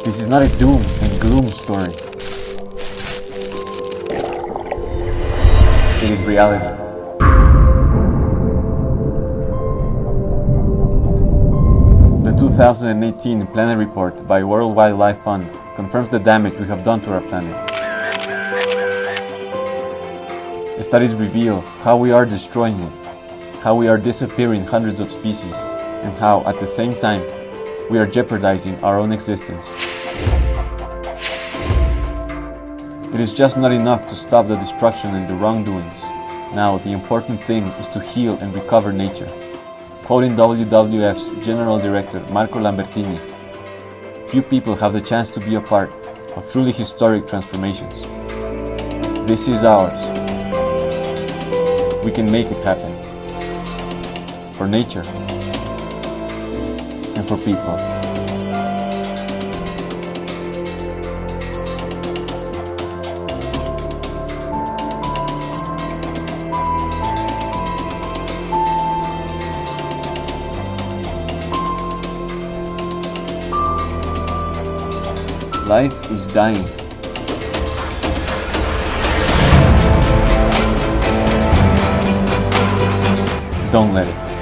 This is not a doom and gloom story. It is reality. The 2018 Planet Report by World Wildlife Fund confirms the damage we have done to our planet. Studies reveal how we are destroying it, how we are disappearing hundreds of species, and how, at the same time, we are jeopardizing our own existence. It is just not enough to stop the destruction and the wrongdoings. Now, the important thing is to heal and recover nature. Quoting WWF's General Director Marco Lambertini, few people have the chance to be a part of truly historic transformations. This is ours. We can make it happen. For nature and for people. Life is dying. Don't let it.